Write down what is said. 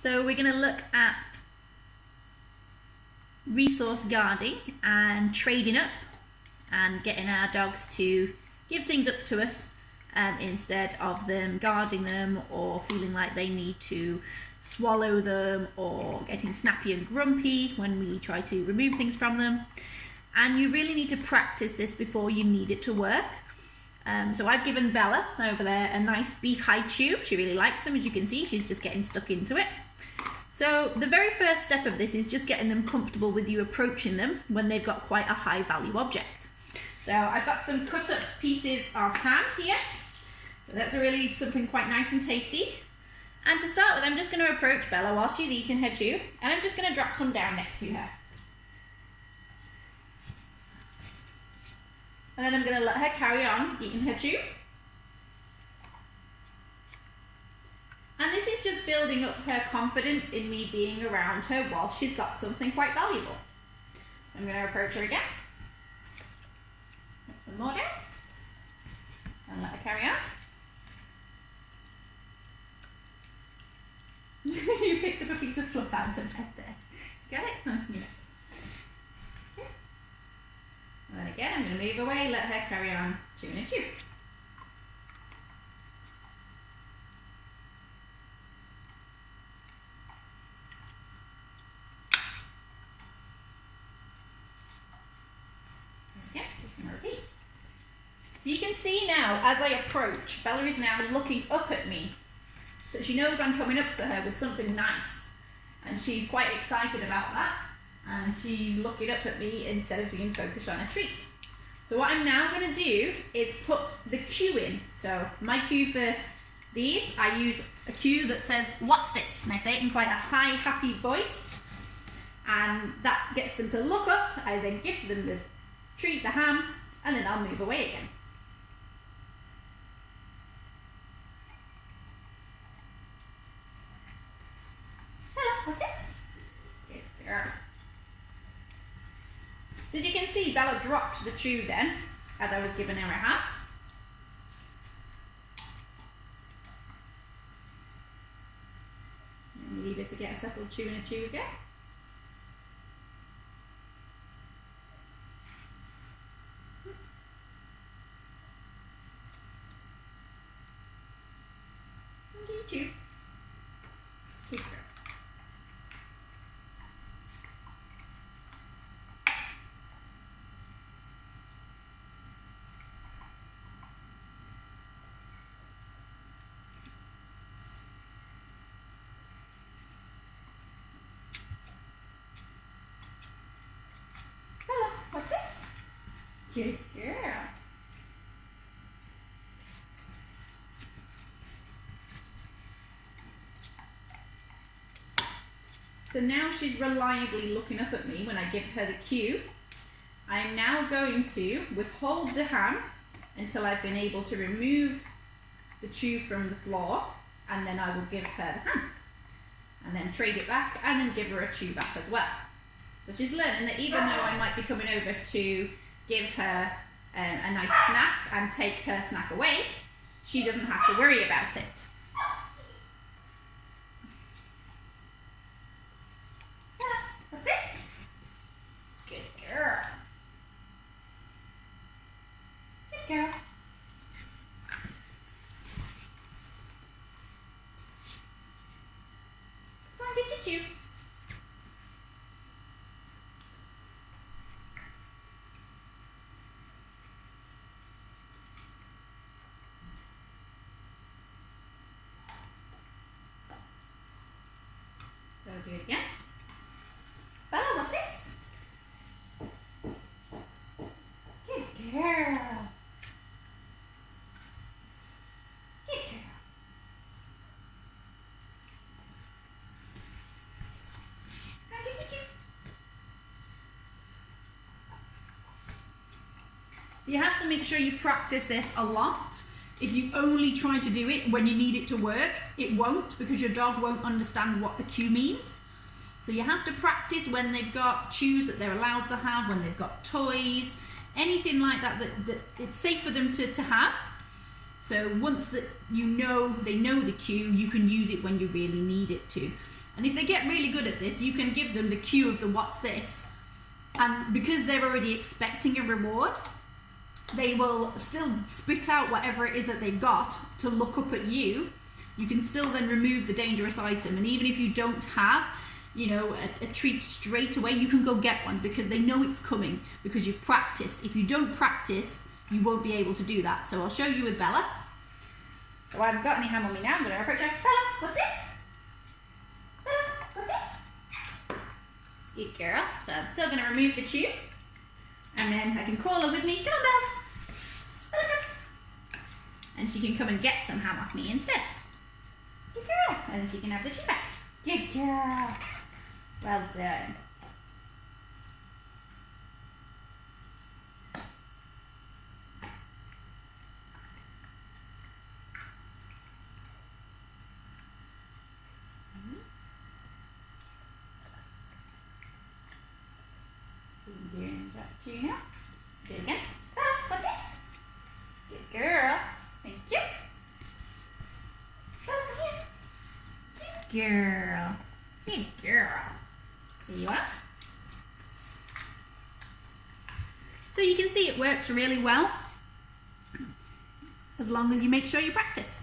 So we're going to look at resource guarding and trading up and getting our dogs to give things up to us instead of them guarding them or feeling like they need to swallow them or getting snappy and grumpy when we try to remove things from them. And you really need to practice this before you need it to work. So I've given Bella over there a nice beef hide chew. She really likes them, as you can see. She's just getting stuck into it. So the very first step of this is just getting them comfortable with you approaching them when they've got quite a high value object. So I've got some cut up pieces of ham here. So that's really something quite nice and tasty. And to start with, I'm just going to approach Bella while she's eating her chew, and I'm just going to drop some down next to her. And then I'm going to let her carry on eating her chew. And this is just building up her confidence in me being around her while she's got something quite valuable. So I'm going to approach her again. Put some more down. And let her carry on. You picked up a piece of fluff out of the bed there. Got it? Yeah. Okay. And then again, I'm going to move away, let her carry on chewing a chew. Yeah, just going to repeat. So you can see now, as I approach, Bella is now looking up at me. So she knows I'm coming up to her with something nice. And she's quite excited about that. And she's looking up at me instead of being focused on a treat. So what I'm now going to do is put the cue in. So my cue for these, I use a cue that says, "What's this?" And I say it in quite a high, happy voice. And that gets them to look up. I then give them the treat, the ham, and then I'll move away again. What's this? Good girl. So as you can see, Bella dropped the chew then, as I was giving her a ham. And leave her to get a settled chewing a chew again. Get your chew. Good girl. What's this? Good girl. So now she's reliably looking up at me when I give her the cue. I'm now going to withhold the ham until I've been able to remove the chew from the floor, and then I will give her the ham. And then trade it back and then give her a chew back as well. So she's learning that even though I might be coming over to give her a nice snack and take her snack away, she doesn't have to worry about it. What's this? Good girl. Good girl. Come on, get your chew. So do it again. Bella, what's this? Good girl. Good girl. Come on, get your chew. So you have to make sure you practice this a lot. If you only try to do it when you need it to work, it won't, because your dog won't understand what the cue means. So you have to practice when they've got chews that they're allowed to have, when they've got toys, anything like that that it's safe for them to have. So once that they know the cue, you can use it when you really need it to. And if they get really good at this, you can give them the cue of the what's this. And because they're already expecting a reward, they will still spit out whatever it is that they've got to look up at you. You can still then remove the dangerous item. And even if you don't have, you know, a treat straight away, you can go get one because they know it's coming because you've practiced. If you don't practice, you won't be able to do that. So I'll show you with Bella. So I haven't got any ham on me now. I'm going to approach her. Bella, what's this? Bella, what's this? Good girl. So I'm still going to remove the chew. And then I can call her with me. Come on, Bells. Bella, come. And she can come and get some ham off me instead. Good girl. And then she can have the chew back. Good girl. Well done. So you're doing that chew now. Do it again. Ah, what's this? Good girl. Thank you. Girl. Good girl. There you are. So you can see it works really well as long as you make sure you practice.